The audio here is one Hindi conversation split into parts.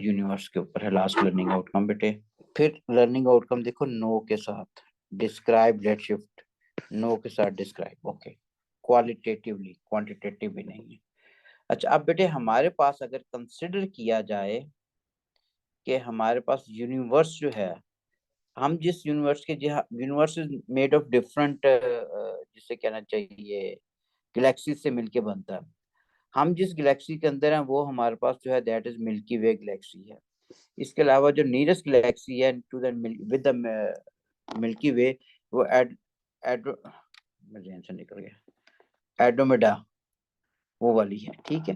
यूनिवर्स के ऊपर है लास्ट लर्निंग आउटकम बेटे। फिर लर्निंग आउटकम देखो नो के साथ, डिस्क्राइब रेड शिफ्ट, नो के साथ डिस्क्राइब, ओके, क्वालिटेटिवली, क्वांटिटेटिव भी नहीं है। अच्छा अब बेटे हमारे पास अगर कंसिडर किया जाए कि हमारे पास यूनिवर्स जो है, हम जिस यूनिवर्स के, universe is made of different, जिसे कहना चाहिए गैलेक्सी से मिलके बनता है। हम जिस गैलेक्सी के अंदर हैं वो हमारे पास जो है that is milky way galaxy है। इसके अलावा जो नियरेस्ट गैलेक्सी है to the with the milky way, वो एड मेरे से निकल गया, एडोमेडा, वो वाली है। ठीक है।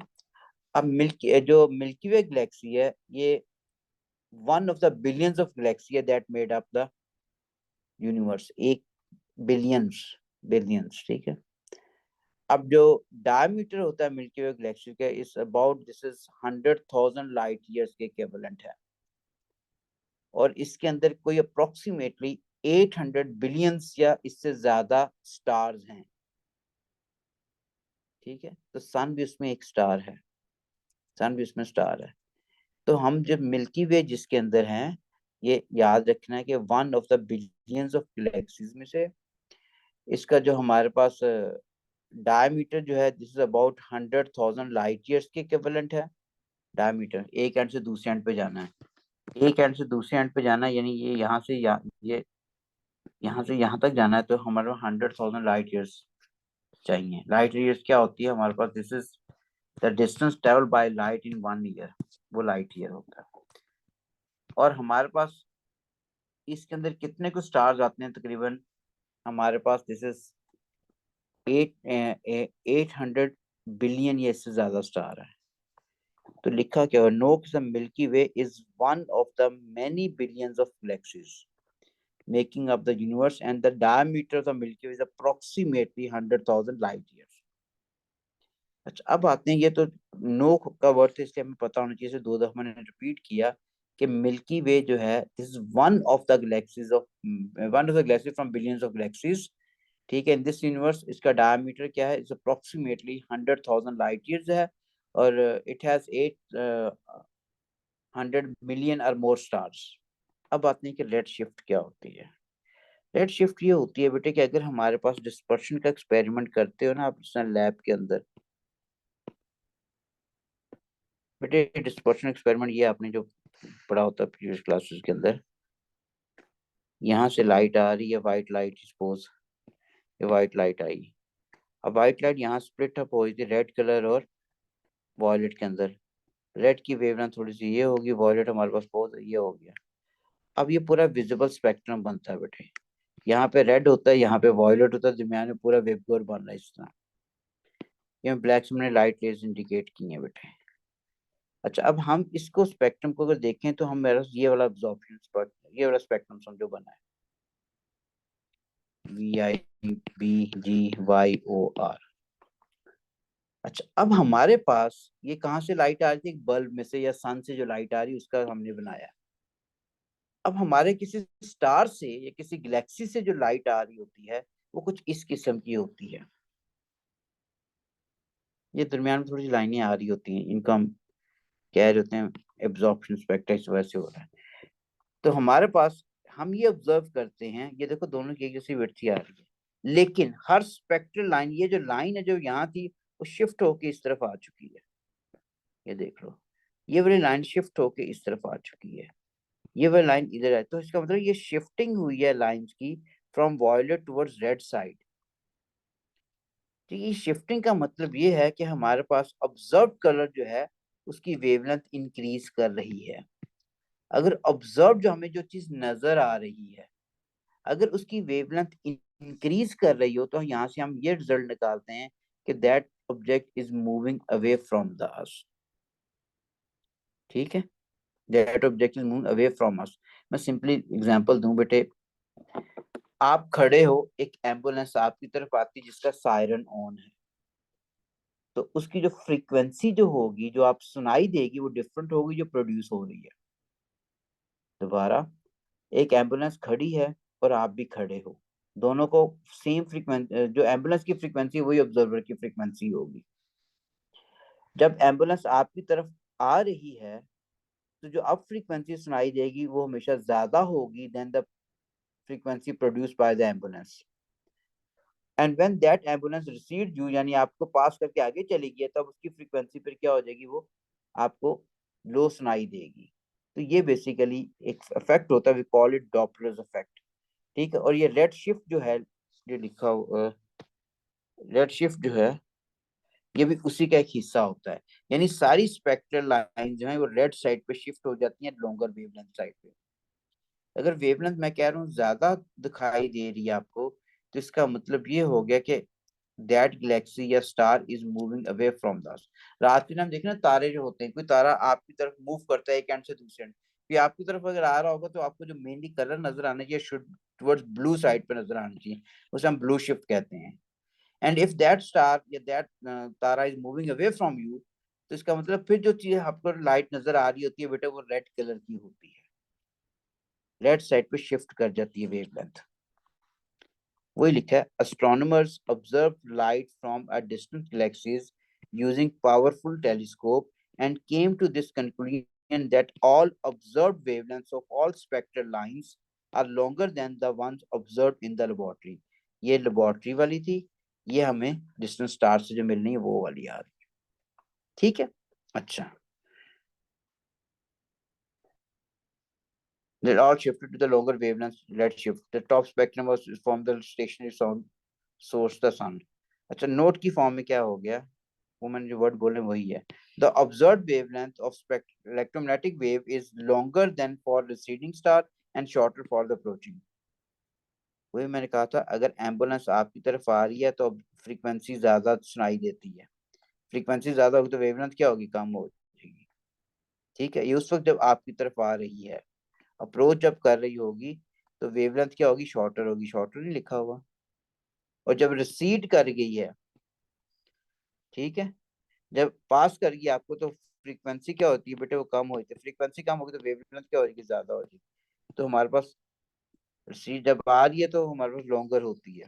अब मिल्की वे गैलेक्सी है, ये one of the billions of galaxy है that made up the universe, एक बिलियंस, बिलियंस, ठीक है। अब जो डायमीटर होता है मिल्की वे गैलेक्सी का is about, this is 100,000 light years के इक्विवेलेंट है, और इसके अंदर कोई अप्रोक्सीमेटली 800 बिलियंस या इससे ज्यादा स्टार्स हैं। ठीक है, तो सन भी उसमें एक स्टार है, सन भी उसमें स्टार है। तो हम जब मिल्की वे जिसके अंदर हैं, ये याद रखना है कि one of the billions of galaxies में से इसका जो हमारे पास डायमीटर जो है this is about 100,000 light years के इक्विवेलेंट है। डायमीटर, एक एंड से दूसरे एंड पे जाना है, एक एंड से दूसरे एंड पे जाना है, यानी ये यहाँ से ये यहाँ से यहाँ तक जाना है, तो हमारे 100,000 लाइट ईयर्स चाहिए। लाइट ईयर्स क्या होती है हमारे पास, this is the distance travel by light in 1 year, वो लाइट ईयर होता है। और हमारे पास इसके अंदर कितने कुछ स्टार्स आते हैं, तकरीबन हमारे पास दिस इज 800 बिलियन या इससे ज्यादा स्टार है। तो लिखा क्या है, know the milky way is one of the many billions of galaxies making up the universe and the diameter of the milky way is approximately 100,000 light years. अच्छा अब आते हैं, ये तो नो का वर्ड है इसलिए हमें पता होना चाहिए, 2 दफा मैंने रिपीट किया कि मिल्की वे जो है this one of the galaxies of, one of the Galaxy from billions of galaxies. ठीक है, इन दिस यूनिवर्स इसका डायमीटर क्या है, इट्स अप्रोक्सीमेटली 100,000 लाइट ईयर्स है, और इट हैज 800 मिलियन और मोर स्टार्स। अब आते हैं कि रेड शिफ्ट क्या होती है। रेड शिफ्ट ये होती है बेटे कि अगर हमारे पास डिस्पर्शन का एक्सपेरिमेंट करते हो ना आप लैब के अंदर, बेटे डिस्पर्शन एक्सपेरिमेंट ये आपने जो पढ़ा होता है प्रीवियस क्लासेस के अंदर, यहाँ से लाइट आ रही है, व्हाइट लाइट, सपोज ये व्हाइट लाइट आई, अब व्हाइट लाइट यहाँ स्प्लिट अप हुई थी रेड कलर और वॉयलेट के अंदर। रेड की वेवलेंथ थोड़ी सी ये होगी, वॉयलेट हमारे पास बहुत ये हो गया। अब ये पूरा विजिबल स्पेक्ट्रम बनता है बेटे, यहाँ पे रेड होता है, यहाँ पे वॉयलेट होता है, दरमियान में पूरा वेवगाइड बन रहा है इस तरह। ये ब्लैक से मैंने लाइट रेज इंडिकेट की है बेटे। अच्छा अब हम इसको स्पेक्ट्रम को अगर देखें तो हम मेरा ये वाला अब्जॉर्प्शन स्पेक्ट्रम, ये वाला स्पेक्ट्रम समझो बना है, VIBGYOR। अच्छा अब हमारे पास ये कहाँ से लाइट आ रही थी, एक बल्ब में से या सन से जो लाइट आ रही है उसका हमने बनाया। अब हमारे किसी स्टार से या किसी गैलेक्सी से जो लाइट आ रही होती है वो कुछ इस किस्म की होती है, ये दरमियान में थोड़ी सी लाइनें आ रही होती हैं, इनको हम कह रहे होते हैं एब्जॉर्प्शन स्पेक्ट्रम, इस वजह से हो रहा है। तो हमारे पास हम ये ऑब्जर्व करते हैं, ये देखो दोनों की एक जैसी विड्थ आ रही है, लेकिन हर स्पेक्ट्रल लाइन, ये जो लाइन है जो यहाँ थी वो शिफ्ट होके इस तरफ आ चुकी है, ये देख लो, ये वाली लाइन शिफ्ट होके इस तरफ आ चुकी है, ये वाली लाइन इधर है। तो इसका मतलब ये शिफ्टिंग हुई है लाइंस की from violet towards red side. तो ये शिफ्टिंग का मतलब ये है कि हमारे पास ऑब्जर्व कलर जो है उसकी वेवलेंथ इंक्रीज कर रही है। अगर ऑब्जर्व जो हमें जो चीज नजर आ रही है अगर उसकी वेवलेंथ इंक्रीज कर रही हो, तो यहाँ से हम ये रिजल्ट निकालते हैं कि that object is moving away from the अस। ठीक है, that object is moving away from अस। मैं सिंपली एग्जांपल दूं बेटे, आप खड़े हो, एक एम्बुलेंस आपकी तरफ आती है जिसका सायरन ऑन है, तो उसकी जो फ्रीक्वेंसी जो होगी, जो आप सुनाई देगी, वो डिफरेंट होगी जो प्रोड्यूस हो रही है। दोबारा, एक एम्बुलेंस खड़ी है और आप भी खड़े हो, दोनों को सेम फ्रीक्वेंसी, जो एम्बुलेंस की फ्रीक्वेंसी वही ऑब्जर्वर की फ्रीक्वेंसी होगी। जब एम्बुलेंस आपकी तरफ आ रही है तो जो अब फ्रीक्वेंसी सुनाई देगी वो हमेशा ज्यादा होगी than the frequency produce by the ambulance. And when that ambulance received you, यानी आपको पास करके आगे चली गई, तब उसकी फ्रीक्वेंसी फिर क्या हो जाएगी, वो आपको लो सुनाई देगी। तो ये बेसिकली एक इफेक्ट होता है, we call it Doppler's effect. ठीक है, और ये रेड शिफ्ट जो है, जो लिखा हुआ रेड शिफ्ट जो है, ये भी उसी का एक हिस्सा होता है। यानी सारी स्पेक्ट्रल लाइन जो है वो रेड साइड पे शिफ्ट हो जाती है लॉन्गर वेवलेंथ साइड पे। अगर वेवलेंथ मैं कह रहा हूँ ज्यादा दिखाई दे रही है आपको, तो इसका मतलब ये हो गया कि दैट गैलेक्सी या star is moving away from दस। रात के टाइम देखना तारे जो होते हैं, कोई तारा आपकी तरफ मूव करता है एक एंड से दूसरे एंड, फिर आपकी तरफ अगर आ रहा होगा तो आपको जो मेनली कलर नजर आना चाहिए शुड टुवर्ड्स ब्लू साइड पे नजर आना चाहिए, उसे हम ब्लू शिफ्ट कहते हैं। एंड इफ दैट स्टार या that Tara is moving away from you, तो इसका मतलब फिर जो चीज आपको लाइट नजर आ रही होती है बेटा, वो रेड कलर की होती है, रेड साइड पे शिफ्ट कर जाती है वेवलेंथ। वही लिखा है, astronomers observed light from a distant galaxies using powerful telescope and came to this conclusion that all observed wavelengths of all spectral lines are longer than the ones observed in the laboratory। ये लेबोरेटरी वाली थी, ये हमें डिस्टेंट स्टार से जो मिलनी है वो वाली आ रही है। ठीक है, अच्छा। They all shifted to the longer wavelength redshift. The top spectrum was from the stationary sound source, the sun। अच्छा, नोट की फॉर्म में क्या हो गया, वो मैंने जो वर्ड बोले वही है। The observed wavelength of electromagnetic wave is longer than for receding star and shorter for the approaching. वही मैंने कहा था, अगर एम्बुलेंस आपकी तरफ आ रही है तो फ्रीक्वेंसी ज्यादा सुनाई देती है, फ्रीक्वेंसी ज्यादा होगी तो वेवलेंथ क्या होगी, कम हो जाएगी। ठीक है, ये उस वक्त जब आपकी तरफ आ रही है, अप्रोच जब कर रही होगी तो वेवलेंथ क्या होगी, शॉर्टर होगी, शॉर्टर नहीं लिखा हुआ। और जब रिसीड कर गई है, ठीक है, जब पास कर गई आपको तो फ्रीक्वेंसी क्या होती है बेटे, वो कम होती है। फ्रीक्वेंसी कम होगी तो वेवलेंथ क्या होगी, ज्यादा होगी। तो हमारे पास रिसीड जब आ रही है तो हमारे पास लॉन्गर होती है।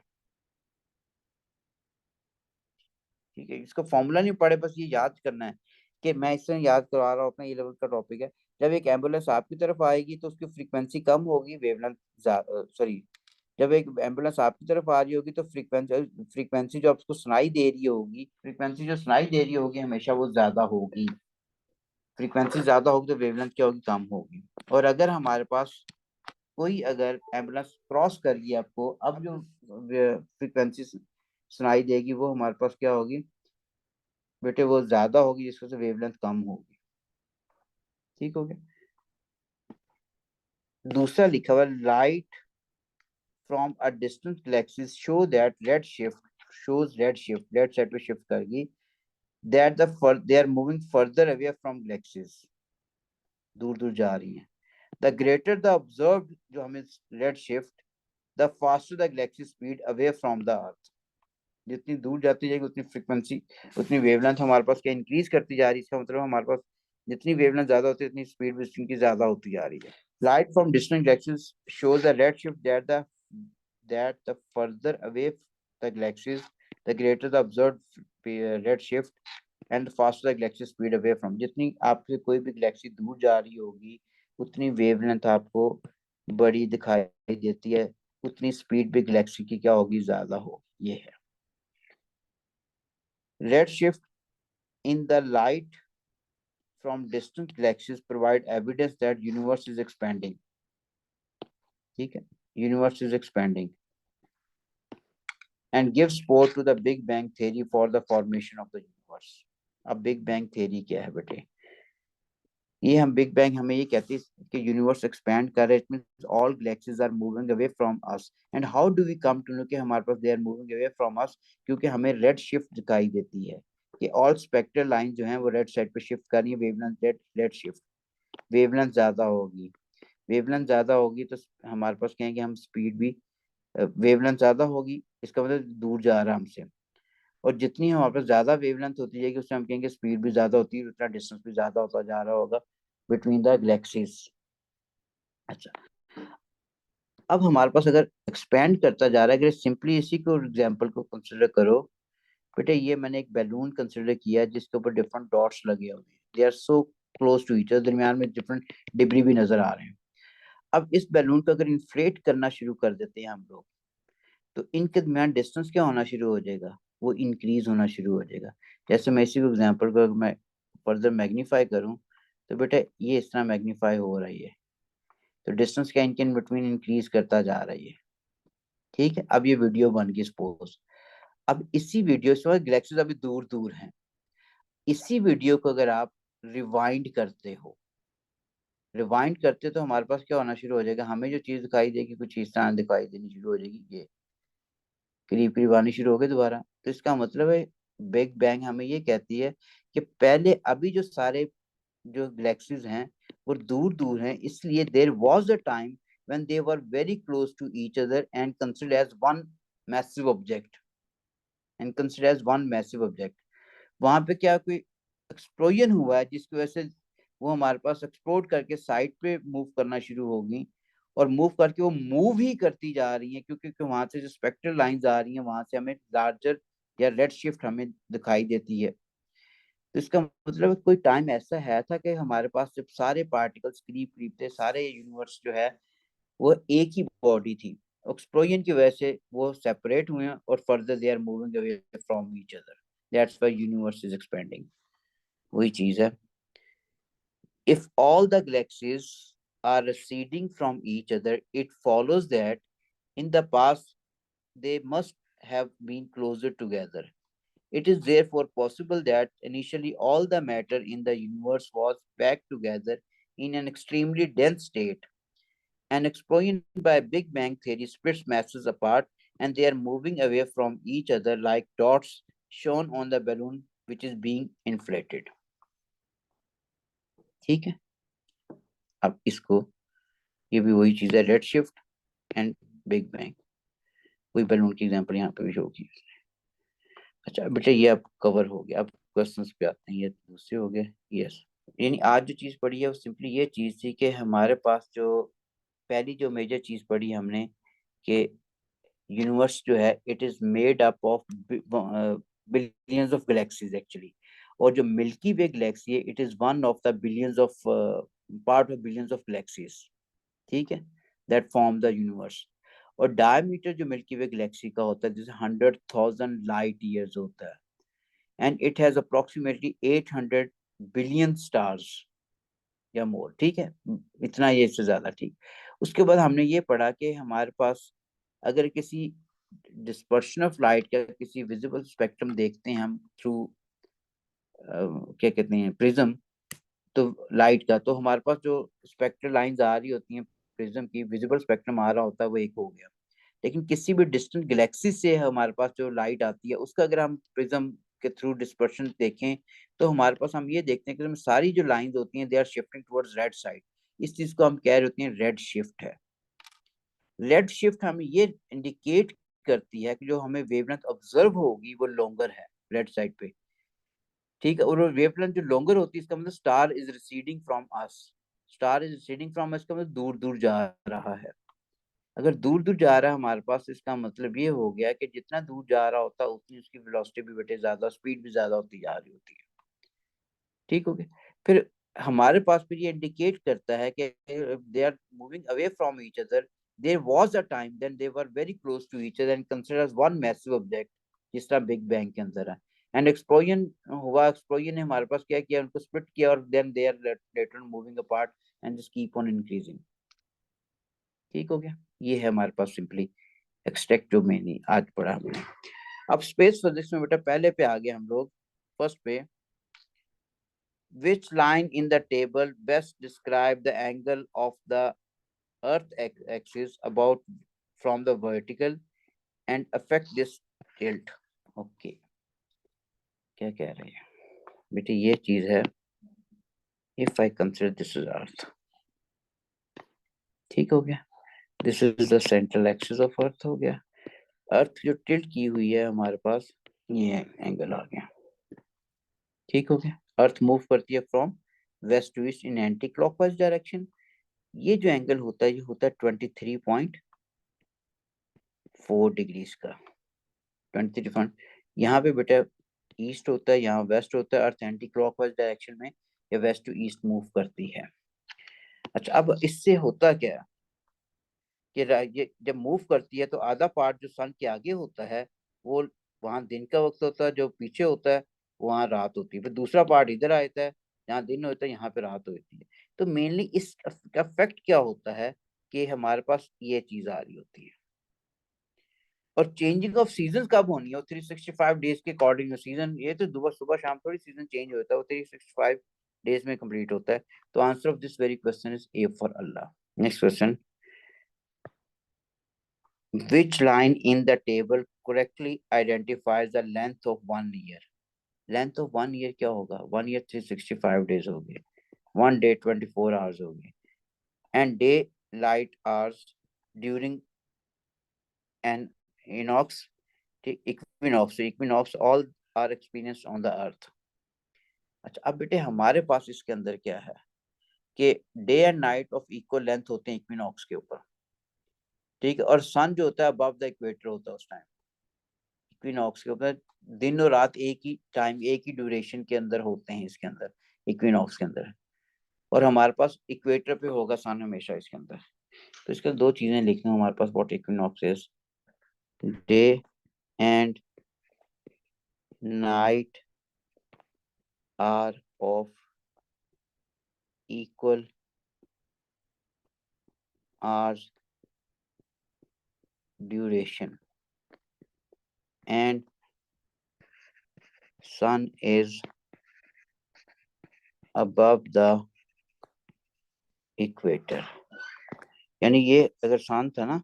ठीक है, इसका फॉर्मूला नहीं पढ़े, बस ये याद करना है कि मैं इससे याद करवा रहा हूँ, अपना ये लेवल का टॉपिक है। जब एक एम्बुलेंस आपकी तरफ आएगी तो उसकी फ्रीक्वेंसी कम होगी, वेवलेंथ सॉरी, जब एक एम्बुलेंस आपकी तरफ आ रही होगी तो फ्रीक्वेंसी फ्रीक्वेंसी जो आपको सुनाई दे रही होगी, फ्रीक्वेंसी जो सुनाई दे रही होगी हमेशा वो ज्यादा होगी। फ्रीक्वेंसी ज्यादा होगी तो वेवलेंथ क्या होगी, कम होगी। और अगर हमारे पास कोई अगर एम्बुलेंस क्रॉस कर गई आपको, अब जो फ्रीक्वेंसी सुनाई देगी वो हमारे पास क्या होगी बेटे, वो ज्यादा होगी, जिसकी वजह से वेवलेंथ कम होगी। ठीक हो गया। दूसरा लिखा हुआ, light from a distant galaxies show that red shift shows red shift, red side पे शिफ्ट करेगी, that they are moving further away from galaxies, दूर दूर जा रही हैं। द ग्रेटर द ऑब्जर्व्ड, जो हमें red shift, the faster the Galaxy speed away from the earth. जितनी दूर जाती जाएगी उतनी फ्रीक्वेंसी, उतनी वेवलेंथ हमारे पास क्या इंक्रीज करती जा रही है। इसका मतलब हमारे पास जितनी वेवलेंथ ज्यादा होती है उतनी स्पीड भी उनकी ज्यादा होती जा रही है। Light from distant galaxies shows a redshift that the further away the galaxies, the greater the observed redshift and the faster the galaxy speed away from। जितनी आपसे कोई भी गैलेक्सी दूर जा रही होगी उतनी वेवलेंथ आपको बड़ी दिखाई देती है, उतनी स्पीड भी गैलेक्सी की क्या होगी, ज्यादा होगी। ये है red shift in the light from distant galaxies provide evidence that universe is expanding। ठीक है, universe is expanding and give support to the big bang theory for the formation of the universe। अब बिग बैंग थ्योरी क्या है बेटे, ये हम बिग बैंग हमें ये कहती है कि यूनिवर्स एक्सपैंड कर रहा है, it means all galaxies are moving away from us. And how do we come to know कि हमारे पास they are moving away from us, क्योंकि हमें रेड शिफ्ट दिखाई देती है कि ऑल स्पेक्ट्रल लाइन जो है वो रेड साइड पे शिफ्ट कर रही है, wavelength red red shift, wavelength ज्यादा होगी। वेवलेंथ ज्यादा होगी तो हमारे पास कहेंगे हम स्पीड भी, वेवलेंथ ज्यादा होगी इसका मतलब दूर जा रहा है हमसे। और जितनी हमारे पास ज्यादा वेवलेंथ होती जाएगी उससे हम कहेंगे स्पीड भी ज्यादा होती है, उतना डिस्टेंस भी ज्यादा होता जा रहा होगा बिटवीन द गैलेक्सीज। अच्छा, अब हमारे पास अगर एक्सपेंड करता जा रहा है, अगर सिंपली इसी को एग्जांपल को कंसिडर करो बेटे, ये मैंने एक बैलून कंसिडर किया जिसके ऊपर डिफरेंट डॉट्स लगे हुए हैं, they are so close to each other, दरमियान में डिफरेंट डिब्री भी नजर आ रहे हैं। अब इस बैलून को अगर इन्फ्लेट करना शुरू कर देते हैं हम लोग, तो इनके दरमियान डिस्टेंस क्या होना शुरू हो जाएगा, वो इंक्रीज होना शुरू हो जाएगा। जैसे मैं इसी एग्जांपल को मैं फर्दर मैग्नीफाई करूं, तो बेटा ये इस तरह मैग्नीफाई हो रही है, तो डिस्टेंस क्या इनके इन बिटवीन इंक्रीज करता जा रही है। ठीक है, अब ये वीडियो बन गई सपोज। अब इसी वीडियो से गैलेक्सीज अभी दूर दूर हैं, इसी वीडियो को अगर आप रिवाइंड करते हो, रिवाइंड करते तो हमारे पास क्या होना शुरू हो जाएगा, हमें जो चीज दिखाई देगी कुछ इस तरह दिखाई देनी शुरू हो जाएगी, ये करीब करीब आनी शुरू हो गई दोबारा। तो इसका मतलब है बिग बैंग हमें ये कहती है कि पहले अभी जो सारे जो गैलेक्सीज हैं वो दूर दूर हैं, इसलिए there was a time when they were very close to each other and considered as one massive object, वहां पे क्या कोई एक्सप्लोजन हुआ है जिसकी वजह से वो हमारे पास एक्सप्लोड करके साइड पे मूव करना शुरू होगी, और मूव करके वो मूव ही करती जा रही हैं, क्योंकि वहां से जो स्पेक्ट्रल लाइंस आ रही हैं वहां से हमें लार्जर या रेड शिफ्ट हमें दिखाई देती है। तो इसका मतलब है कोई टाइम ऐसा है था कि हमारे पास जब सारे पार्टिकल्स करीब करीब थे, सारे यूनिवर्स जो है वो एक ही बॉडी थी, एक्सप्लोजन की वजह से वो सेपरेट हुए हैं और further they are moving away from each other, that's why universe is expanding. वही चीज है, if all the galaxies are receding from each other, it follows that in the past they must have been closer together. It is therefore possible that initially all the matter in the universe was packed together in an extremely dense state. An explosion by Big Bang theory splits masses apart and they are moving away from each other like dots shown on the balloon which is being inflated. ठीक है, अब इसको, ये भी वही चीज है, red shift and big bang, वही बैलून की एग्जांपल यहाँ पे भी शो की। अच्छा बेटा ये अब कवर हो गया, अब क्वेश्चंस पे आते हैं, ये दूसरे हो गए। यस, यानी आज जो चीज पढ़ी है वो सिंपली ये चीज थी कि हमारे पास जो पहली जो मेजर चीज पढ़ी हमने कि यूनिवर्स जो है it is made up of billions of galaxies actually, और जो मिल्की वे गैलेक्सी है it is one of the billions of part of billions of galaxies. ठीक है, दैट फॉर्म द यूनिवर्स। और डायमीटर जो मिल्की वे गैलेक्सी का होता है जैसे 100,000 लाइट ईयर्स होता है, and it has approximately 800 billion stars या मोर। ठीक है, इतना, ये इससे ज्यादा। ठीक, उसके बाद हमने ये पढ़ा कि हमारे पास अगर किसी डिस्पर्शन ऑफ लाइट का किसी विजिबल स्पेक्ट्रम देखते हैं हम थ्रू क्या कहते हैं प्रिज्म, तो लाइट का, तो हमारे पास जो स्पेक्ट्रल लाइंस आ रही होती हैं प्रिज्म की, विजिबल स्पेक्ट्रम आ रहा होता है वो एक हो गया। लेकिन किसी भी डिस्टेंट गैलेक्सी से हमारे पास जो लाइट आती है उसका अगर हम प्रिज्म के थ्रू डिस्पर्शन देखें, तो हमारे पास हम ये देखते हैं कि सारी जो लाइंस होती हैं they are shifting towards red side. इस चीज को हम कह रहे होते हैं रेड शिफ्ट है। रेड शिफ्ट हमें ये इंडिकेट करती है कि जो हमें वेवलेंथ ऑब्जर्व होगी वो लॉन्गर है रेड साइड पे। ठीक है, और वेवलेंथ जो लॉन्गर होती है इसका मतलब star is receding from us, star is receding from us का मतलब दूर दूर जा रहा है। अगर दूर दूर जा रहा है हमारे पास, इसका मतलब ये हो गया कि जितना दूर जा रहा होता है उतनी उसकी वेलोसिटी भी बेटे ज्यादा, स्पीड भी ज्यादा होती जा रही होती है। ठीक हो गया, फिर हमारे पास फिर ये इंडिकेट करता है कि they are moving away from each other, there was a time then they were very close to each other and considered as one massive object, जिस तरह बिग बैंग के अंदर है। एंड एक्सप्लोजन हुआ, एक्सप्लोजन ने हमारे पास क्या किया, उनको स्प्लिट किया, और then they are later moving apart and just keep on increasing. ठीक हो गया, ये है हमारे पास सिंपली एक्सट्रैक्ट जो मैंने आज पढ़ा हमने। अब स्पेस फिजिक्स में बेटा पहले पे आ गए हम लोग, फर्स्ट पे, which line in the table best describe the angle of the earth axis about from the vertical and affect this tilt। Okay, क्या कह रहे हैं बेटे, ये चीज है, if I consider this is earth. ठीक हो गया, this is the central axis of earth हो गया, अर्थ जो टिल्ट की हुई है हमारे पास, ये एंगल आ गया। ठीक हो गया, अर्थ मूव करती है from west to east in anti clockwise direction. ये जो एंगल होता है ये होता है 23.4 डिग्रीज का। 23 यहाँ पे बेटा ईस्ट होता है, यहाँ वेस्ट होता है, अर्थ एंटी क्लॉकवाइज डायरेक्शन में ये वेस्ट टू ईस्ट मूव करती है। अच्छा, अब इससे होता क्या है कि ये जब मूव करती है तो आधा पार्ट जो सन के आगे होता है वो वहां दिन का वक्त होता है, जो पीछे होता है वहां रात होती है। फिर दूसरा पार्ट इधर आता है, यहाँ दिन होता है, यहाँ पे रात होती है। तो मेनली इस इफेक्ट क्या होता है कि हमारे पास ये चीज आ रही होती है। और चेंजिंग ऑफ सीजन कब होनी है? 365 डेज के अकॉर्डिंग सीजन, ये तो सुबह सुबह शाम थोड़ी सीजन चेंज होता है, वो 365 डेज में कंप्लीट होता है। तो answer of this very question is a for Allah. Next question, which line in the table correctly identifies the length of 1 year? Length of 1 year क्या होगा? 1 ईयर 365 डेज हो गए, 1 डे 24 आवर्स हो गए, and daylight hours during an equinox, equinox, equinox all are experienced on the earth. अच्छा, अब बेटे हमारे पास इसके अंदर क्या है कि day and night of equal length होते हैं इक्विनॉक्स के ऊपर, ठीक है। और सन जो होता है अबव द इक्वेटर होता है उस टाइम, इक्विनॉक्स के ऊपर दिन और रात एक ही टाइम, एक ही ड्यूरेशन के अंदर होते हैं इसके अंदर, इक्विनॉक्स के अंदर। और हमारे पास इक्वेटर पे होगा सन हमेशा इसके अंदर। तो इसके दो चीजें लिखना हमारे पास, what equinox is, day and night are of equal hours duration and sun is above the equator। यानी ये अगर सन था ना,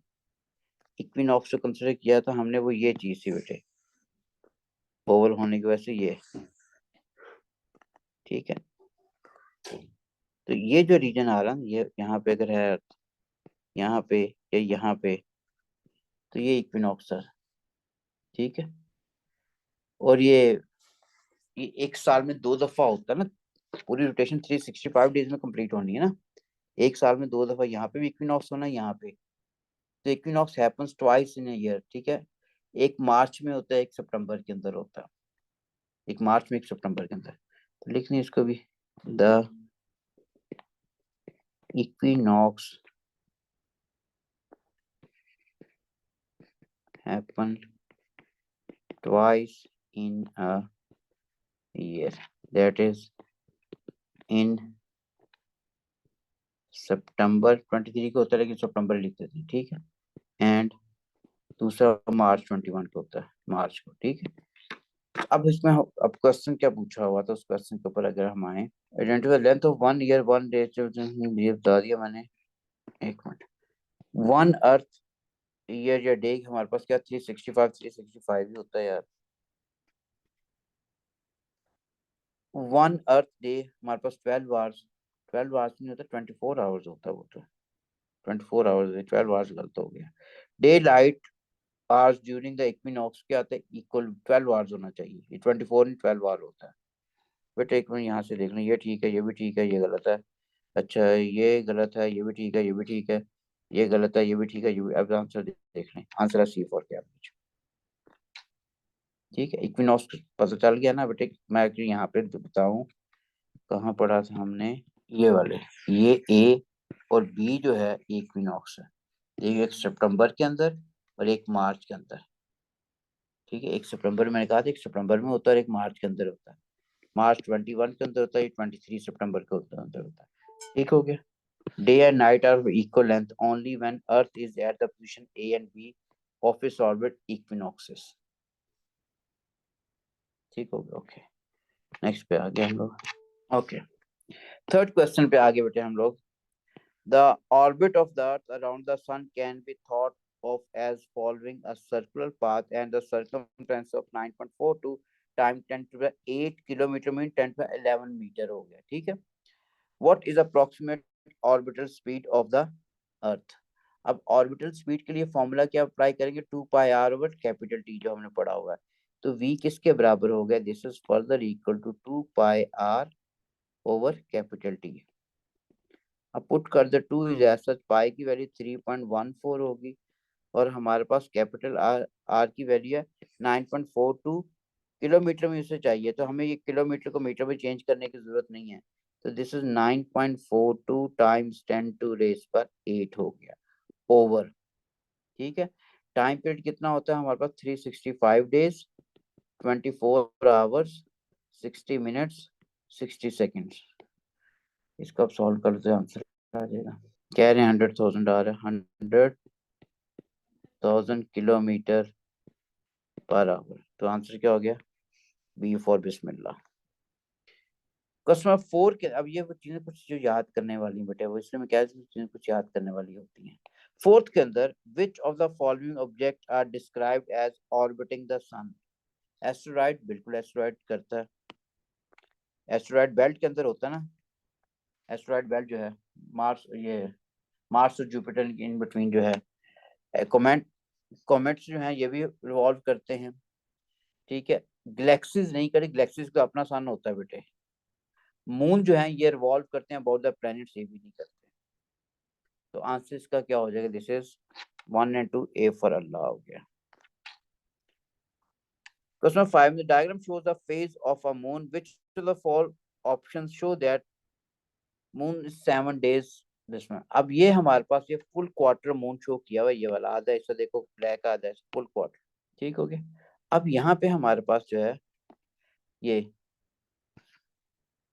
इक्विनॉक्स को कंसिडर किया था हमने, वो ये चीज थी बेटे, ओवल होने की वजह से ये, ठीक है। तो ये जो रीजन आ रहा है ये यहाँ पे अगर है, यहाँ पे या यहाँ पे, तो ये इक्विनॉक्स है, ठीक है। और ये एक साल में 2 दफा होता है ना, पूरी रोटेशन 365 डेज में कंप्लीट होनी है ना, एक साल में 2 दफा यहाँ पे भी इक्विनॉक्स होना है, यहाँ पे। तो equinox happens twice in a year, ठीक है। एक मार्च में होता है, एक सितंबर के अंदर होता है, एक मार्च में एक सितंबर के अंदर। तो लिखनी इसको भी, the equinox happen twice in a year, that is in सितंबर 23 को होता है, लेकिन सितंबर लिख देते हैं, ठीक है। एंड दूसरा मार्च 21 को होता है, मार्च को, ठीक है। अब इसमें अब क्वेश्चन क्या पूछा हुआ था, उस क्वेश्चन के ऊपर अगर हम आए, identify length of 1 year 1 day, ये बता दिया मैंने। एक मिनट, 1 अर्थ ईयर या डे हमारे पास क्या 365 ही होता है यार। 1 अर्थ डे हमारे पास 12 आवर्स, 12 आवर्स नहीं होता, 24 आवर्स होता है वो तो, 24 आवर्स, 12 आवर्स गलत हो गया। Day light hours during the equinox क्या आता है, इक्वल 12 आवर्स होना चाहिए, ये 24 इन 12 आवर होता है। बट एक मिनट यहाँ से देख लें, ये ठीक है, ये भी ठीक है, ये गलत है। अच्छा, ये गलत है, ये भी ठीक है, ये भी ठीक है, ये गलत है, ये भी ठीक है, ये भी। अब आंसर देख लें, आंसर है सी फॉर कैम्ब्रिज, ठीक है। इक्विनॉक्स पता चल गया ना बेटे। मैं एक्चुअली यहाँ पे बताऊं कहाँ पढ़ा था हमने, ये वाले, ये ए और बी जो है इक्विनॉक्स है, एक सितंबर के अंदर और एक मार्च के अंदर, ठीक है। एक सितंबर में मैंने कहा था, एक सितंबर में होता है और एक मार्च के अंदर होता है। मार्च 21 के अंदर होता है, 23 सितंबर के अंदर होता है, ठीक हो गया। Day and night are equal length only when earth is at the position A and B of its orbit equinoxes, ठीक हो गया, ओके। नेक्स्ट पे आगे हम लोग, ओके। थर्ड क्वेश्चन पे आगे बेटे हम लोग, the orbit of the earth around the sun can be thought of as following a circular path and the circumference of 9.42 time 10 to the 8 kilometre mean 10 to the 11 metre हो गया, ठीक है। What is approximate orbital speed of the earth? अब ऑर्बिटल स्पीड के लिए फॉर्मूला क्या अप्लाई करेंगे, 2 pi r over capital T जो हमने पढ़ा हुआ है। तो v किसके बराबर हो गया, this is further equal to 2 pi r over capital T. अब पुट कर दे, two is as such, pi की वैल्यू 3.14 होगी और हमारे पास कैपिटल आर की वैल्यू है 9.42 किलोमीटर में उसे चाहिए। तो हमें ये किलोमीटर को मीटर में चेंज करने की जरूरत नहीं है, तो दिस इज 9.42 टाइम्स 10⁸ हो गया ओवर। ठीक है, टाइम पीरियड कितना होता है हमारे पास 365 डेज 24 आवर्स 60 मिनट्स 60 सेकेंड्स। इसको आप सॉल्व करते हैं आंसर आ जाएगा। कह रहे हैं 100,000 आ रहा है 100,000 किलोमीटर पर आवर। तो आंसर क्या हो गया? B for Bismillah. क्वेश्चन 4 के अब ये चीजें कुछ जो याद करने वाली बेटे वो इसलिए मैं कह रही चीजें कुछ याद करने वाली होती हैं। फोर्थ के अंदर which of the following object are described as orbiting the sun? Asteroid, बिल्कुल एस्टेरॉइड करता है, एस्टेरॉइड बेल्ट के अंदर होता है ना। एस्टेरॉइड बेल्ट जो है मार्स, ये मार्स और जुपिटर इन बिटवीन जो है। कॉमेट, कॉमेट्स जो हैं ये भी रिवॉल्व करते हैं। ठीक है, गैलेक्सीज नहीं करे, गैलेक्सीज का अपना सन होता है बेटे। मून जो है ये रिवॉल्व करते हैं अबाउट द प्लैनेट्स, ये भी नहीं करते। तो आंसर इसका क्या हो जाएगा? This is 1 and 2 A for अल्लाह हो गया। Question 5 the diagram shows the phase of a moon which of the four options show that moon is 7 days this में। अब ये हमारे पास ये फुल क्वार्टर मून शो किया हुआ है, ये वाला आधा हिस्सा देखो ब्लैक, आधा हिस्सा फुल क्वार्टर। ठीक हो गया। अब यहाँ पे हमारे पास जो है ये,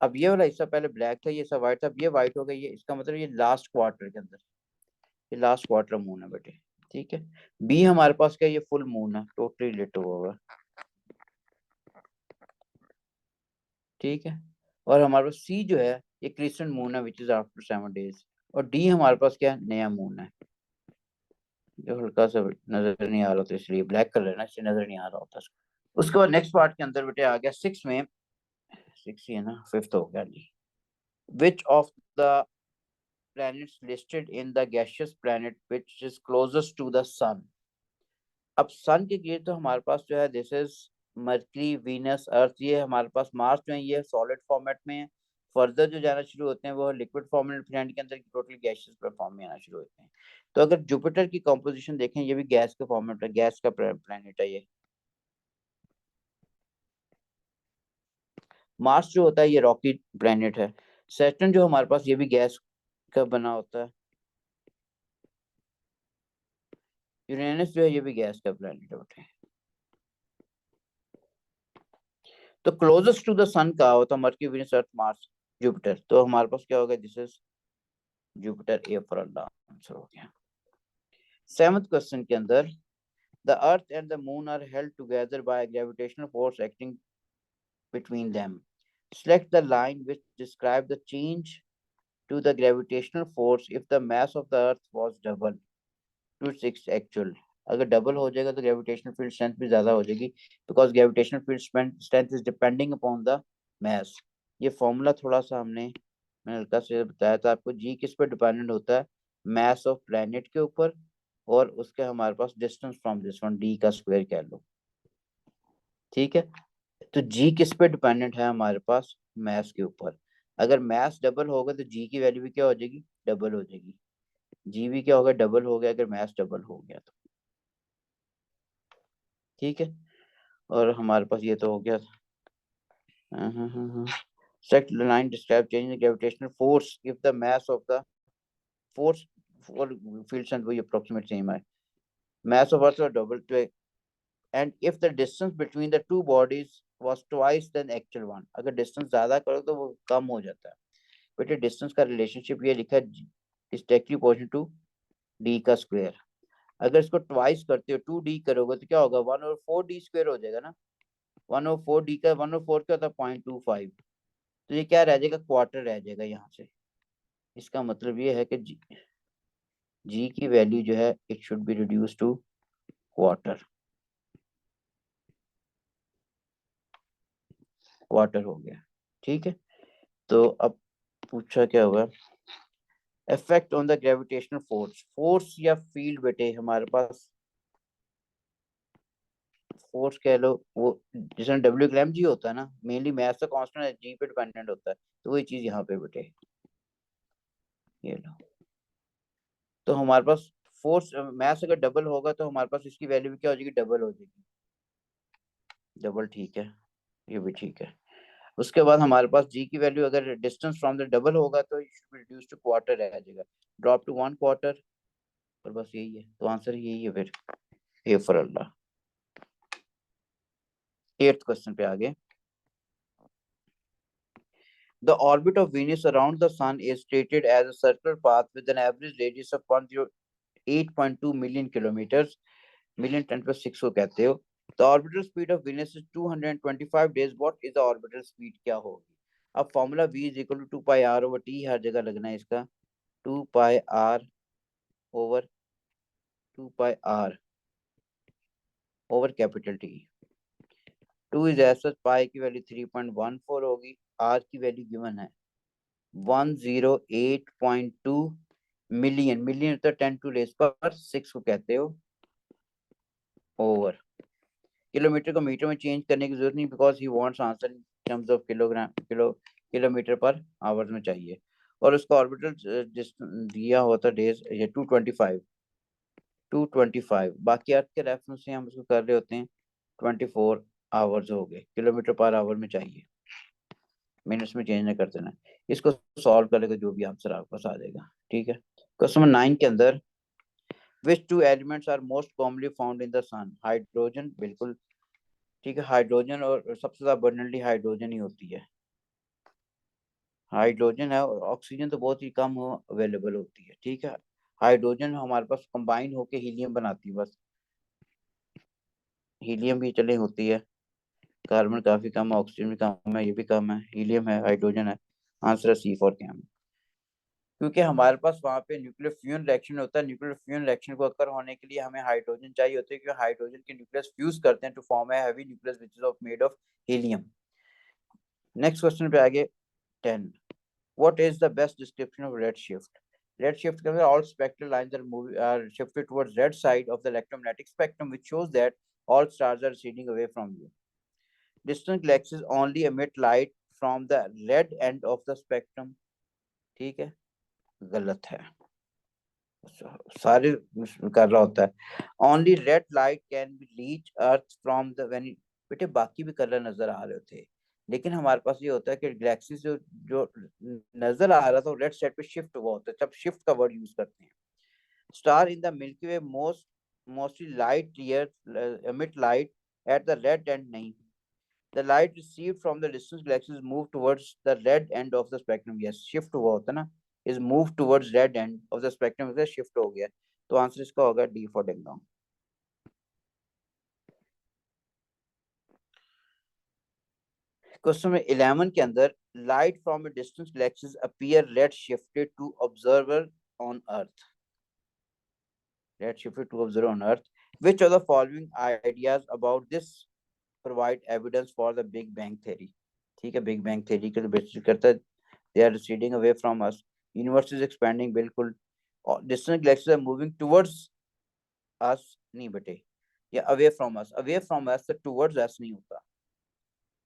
अब ये वाला हिस्सा पहले ब्लैक था, ये सब व्हाइट था, अब ये व्हाइट हो गया, ये इसका मतलब ये लास्ट क्वार्टर के अंदर, ये लास्ट क्वार्टर मून है बेटे। ठीक है, बी हमारे पास क्या, ये फुल मून है, टोटली लिट हुआ हुआ। ठीक है, और हमारे पास सी जो है ये क्रिस्टेंट मून है विच इज आफ्टर 7 डेज, और डी हमारे पास क्या नया मून है जो हल्का सा नजर नहीं आ रहा था, इसलिए ब्लैक कलर है ना, इसलिए नजर नहीं आ रहा होता। उसके बाद नेक्स्ट पार्ट के अंदर बेटे आ गया 6 में, 6 ही है ना, 5th हो गया जी। Which of the planets listed in the gaseous planet which is closest to the sun? अब सन के गिर तो हमारे पास जो है दिस इज मरकरी, वीनस, अर्थ, ये हमारे पास मार्स जो है ये सॉलिड फॉर्मेट में है। फर्दर जो जाना शुरू होते हैं वो लिक्विड फॉर्मेट प्लैनेट के अंदर टोटल गैसेस फॉर्म में आना शुरू होते हैं। तो अगर जुपिटर की कंपोजिशन देखें ये भी गैस के फॉर्मेट है, गैस का प्लैनेट है ये। मार्स जो होता है ये रॉकी प्लैनेट है। सैटर्न जो हमारे पास ये भी गैस का बना होता है। यूरेनस जो है ये भी गैस का प्लैनेट होता है। तो क्लोजेस्ट टू द सन का होता है Mercury, Venus, Earth, Mars, Jupiter. तो हमारे पास क्या होगा? This is Jupiter, A for अल्लाह आंसर हो गया। 7th क्वेश्चन के अंदर the earth and the moon are held together by gravitational force acting between them. Select the line which describe the change to the gravitational force if the mass of the earth was double to its actual। अगर डबल हो जाएगा तो ग्रेविटेशनल फील्ड स्ट्रेंथ भी ज्यादा हो जाएगी, because gravitational field strength is depending upon the mass. ये फॉर्मूला थोड़ा सा मैंने हल्का से बताया था आपको। जी किस पे डिपेंडेंट होता है? मास ऑफ प्लेनेट के ऊपर, और उसके हमारे पास distance from this one, D का स्क्वायर कह लो। ठीक है, तो जी किस पे डिपेंडेंट है हमारे पास? मास के ऊपर। अगर मास डबल होगा तो जी की वैल्यू भी क्या हो जाएगी? डबल हो जाएगी। जी भी क्या होगा? डबल हो गया अगर मास डबल हो गया तो। ठीक है, और हमारे पास ये तो हो गया। Select the line describe change in gravitational force if the mass of the force for field strength वही approximate same है। Mass of Earth was double to, and if the distance between the two bodies was twice than actual one। अगर distance ज्यादा करो तो वो कम हो जाता है बेटे। डिस्टेंस का रिलेशनशिप ये लिखा है is directly proportional to D का स्क्वायर। अगर इसको ट्वाइस करते हो 2d करोगे तो क्या होगा? 1/4d स्क्वायर हो जाएगा ना। 1/4d का 1/4 क्या होता है? 0.25। तो ये क्या रह जाएगा? क्वार्टर रह जाएगा यहाँ से। इसका मतलब ये है कि जी की वैल्यू जो है it should be reduce to quarter. Quarter हो गया। ठीक है, तो अब पूछा क्या हुआ? Effect on the gravitational force. Force या फील्ड बेटे हमारे पास फोर्स कह लो, वो जिसमें डब्ल्यू ग्राम जी होता है ना, मेनली मैथ का कांस्टेंट है, जी पे डिपेंडेंट होता है। तो वही चीज यहाँ पे बेटे ये लो। तो हमारे पास फोर्स मैथ अगर डबल होगा तो हमारे पास इसकी वैल्यू भी क्या हो जाएगी? डबल हो जाएगी। डबल ठीक है, ये भी ठीक है। उसके बाद हमारे पास जी की वैल्यू अगर डिस्टेंस फ्रॉम द डबल होगा तो रिड्यूस टू क्वार्टर रह जाएगा, ड्रॉप टू 1/4। और बस यही है, तो आंसर यही है फिर, ए फॉर अल्लाह। 8th क्वेश्चन पे आगे। The orbit of Venus around the Sun is stated as a circular path with an average radius of 108.2 million kilometers, million 10 + 6 को कहते हो। The orbital speed of Venus is 225 days. What is the orbital speed? क्या होगी? अब formula V is equal to 2πr/t हर जगह लगना है इसका, 2πr/T टू इज एस पाई की वैल्यू 3.14 होगी, आर की वैल्यू गिवन है 108.2 मिलियन, मिलियन तो 10⁻⁶ को कहते हो, ओवर। किलोमीटर को मीटर में चेंज करने की जरूरत नहीं, because he wants answer in terms of kilogram, kilometre पर आवर्स में चाहिए। और उसका ऑर्बिटल दिया होता डेज ये 225, बाकी अर्थ के रेफरेंस से हम उसको कर रहे होते हैं 24 आवर्स हो गए, किलोमीटर पर आवर में चाहिए, मिनट्स में चेंज नहीं कर देना। इसको सॉल्व करेगा जो भी आंसर आपके पास आ जाएगा, ठीक है। क्वेश्चन नंबर 9 के अंदर which two elements are most commonly found in the sun? Hydrogen, बिल्कुल ठीक है, हाइड्रोजन, और सबसे ज्यादा अबंडेंटली हाइड्रोजन ही होती है, हाइड्रोजन है, और ऑक्सीजन तो बहुत ही कम अवेलेबल होती है, ठीक है। हाइड्रोजन हमारे पास कंबाइन होके हीलियम बनाती है बस, हीलियम भी चले होती है, कार्बन काफी कम है, ऑक्सीजन भी कम है, ये भी कम है, हीलियम है, हाइड्रोजन है। आंसर है सी फॉर कैम, क्योंकि हमारे पास वहाँ पे न्यूक्लियर फ्यूजन रिएक्शन होता है, न्यूक्लियर फ्यूजन रिएक्शन को अकर होने के लिए हमें हाइड्रोजन चाहिए होते हैं, क्योंकि हाइड्रोजन के न्यूक्लियस फ्यूज करते हैं to form a heavy nucleus which is of made of helium. Next question पे आगे 10, what is the best description of redshift? Redshift means all spectral lines are shifted towards red side of the electromagnetic spectrum, which shows that all stars are receding away from you. Distant galaxies only emit light from the red end of the spectrum. ठीक है, गलत है, सारे कर रहा होता है। Only red light can be reach earth from the when, बेटे बाकी भी कलर नजर आ रहे थे, लेकिन हमारे पास ये होता है कि गैलेक्सी जो जो नजर आ रहा था रेड साइड पे शिफ्ट हुआ होता है, तब शिफ्ट का वर्ड यूज करते हैं। Star in the milky way mostly light year emit light at the red and, नहीं, the light received from the distant galaxies move towards the red end of the spectrum. Yes, shift हुआ होता है ना, is moved towards red end of the spectrum, इसे shift हो गया, तो आंसर इसका होगा डी फॉर डिंगडोंग। क्वेश्चन में 11 के अंदर light from a distance galaxies appear red shifted to observer on earth, red shifted to observer on earth, which of the following ideas about this provide evidence for the Big Bang theory? ठीक है, बिग बैंग थ्योरी के लिए बेसिस करता है, they are receding away from us, universe is expanding, बिल्कुल, और distant galaxies are moving towards us, नहीं बेटे, या away from us तो towards us नहीं होता,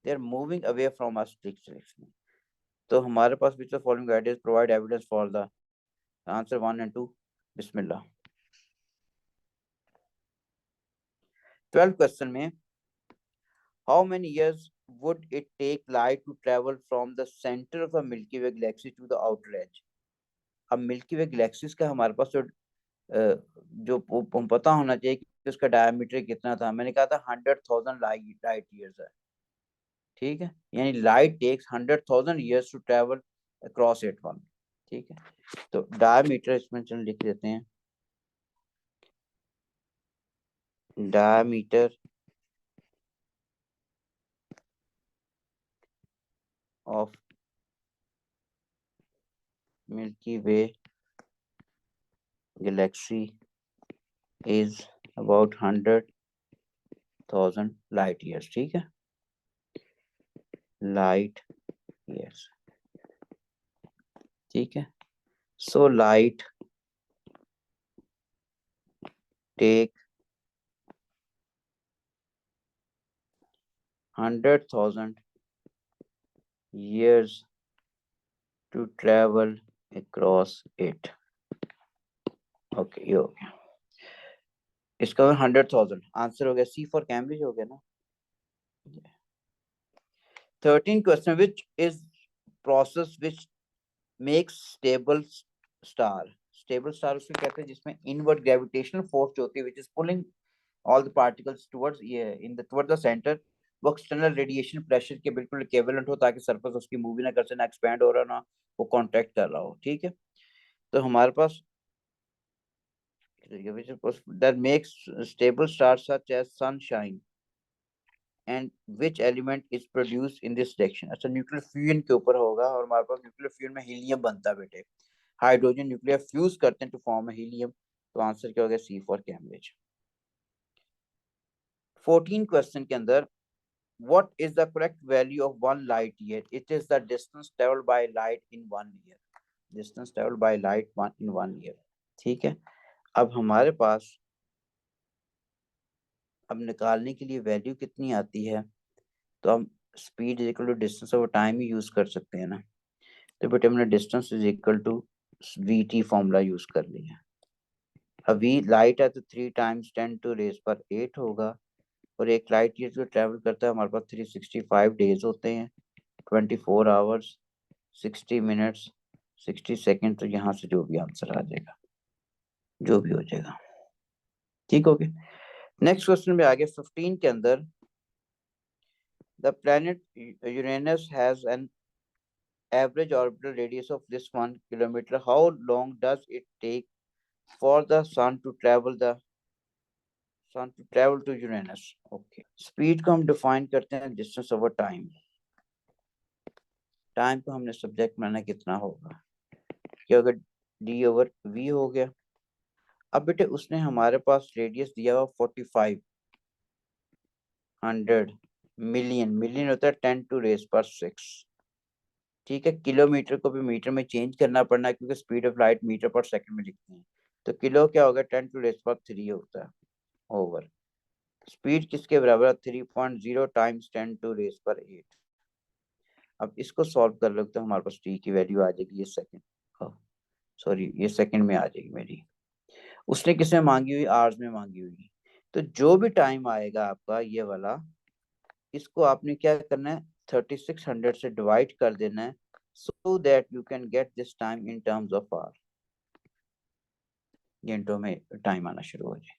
they are moving away from us direction। तो हमारे पास which of the following ideas provide evidence for the answer 1 and 2? Bismillah. 12th question में how many years would it take light to travel from the center of the Milky Way galaxy to the outer edge? अब मिल्की वे गैलेक्सीज का हमारे पास जो पता होना चाहिए कि उसका डायमीटर कितना था, मैंने कहा था 100,000 लाइट ईयर्स है, ठीक है, यानी light takes 100,000 years to travel across it one, ठीक है। तो डायमीटर इसमें चल लिख देते हैं, diameter of Milky way galaxy is about 100,000 light years, ठीक है, लाइट ईयर्स, ठीक है। So light take 100,000 years to travel across it। Okay, ये हो गया, इसका 100,000 आंसर हो गया, सी फॉर कैम्ब्रिज हो गया ना। 13 question, which is process which makes stable star उसको कहते हैं जिसमें inward gravitational force होती है which is pulling all the particles towards towards the center. वो एक्सटर्नल रेडिएशन प्रेशर के बिल्कुल इक्विवेलेंट हो ताकि सरफेस उसकी मूव भी ना कर सके, ना एक्सपैंड हो रहा ना वो कॉन्ट्रैक्ट कर रहा हो, ठीक है। तो हमारे पास that makes stable stars such as sunshine and which element is produced in this reaction। अच्छा न्यूक्लियर फ्यूजन के ऊपर होगा और हमारे पास न्यूक्लियर फ्यूजन में हीलियम बनता है बेटे, हाइड्रोजन न्यूक्लियर फ्यूज करते हैं टू फॉर्म हीलियम, तो आंसर क्या हो गया सी फॉर कैम्ब्रिज। 14 क्वेश्चन के अंदर what is the correct value of 1 light year? It is the distance traveled by light in 1 year, distance traveled by light in 1 year, ठीक है। अब हमारे पास अब निकालने के लिए वैल्यू कितनी आती है, तो हम speed is equal to distance over time ही यूज कर सकते हैं ना। तो बेटे हमने distance is equal to V T formula use कर लिया। अब वी लाइट है तो 3 टाइम्स 10 टू रेज पर 8 होगा, और एक लाइट ईयर जो ट्रेवल करता है हमारे पास 365 डेज होते हैं, 24 आवर्स, 60 मिनट्स, 60 सेकेंड, तो यहाँ से जो भी आंसर आ जाएगा जो भी हो जाएगा, ठीक हो गया। नेक्स्ट क्वेश्चन में आगे 15 के अंदर the planet Uranus has an average orbital radius of this 1 kilometer. How long does it take for the sun to travel to Uranus? Okay. Speed को हम डिफाइन करते हैं डिस्टेंस ओवर टाइम। टाइम को हमने सब्जेक्ट माना कितना होगा, क्या होगा डी ओवर वी हो गया। अब बेटे उसने हमारे पास रेडियस दिया हुआ 4500 मिलियन, मिलियन होता है 10 टू रेज पर 6, ठीक है। किलोमीटर को भी मीटर में चेंज करना पड़ना है क्योंकि स्पीड ऑफ लाइट मीटर पर सेकंड में लिखते हैं, तो किलो क्या होगा 10 टू रेज पर 3 होता है ओवर स्पीड किसके बराबर है 3.0 टाइम्स 10 टू रेज पर 8। अब इसको सॉल्व कर लो तो हमारे पास टी की वैल्यू आ जाएगी, ये सेकंड सॉरी ये सेकंड में आ जाएगी मेरी, उसने किसमें मांगी हुई आवर्स में मांगी हुई। तो जो भी टाइम आएगा आपका ये वाला, इसको आपने क्या करना है 3600 से डिवाइड कर देना है so that you can get this time in terms of hour, घंटों में टाइम आना शुरू हो जाए।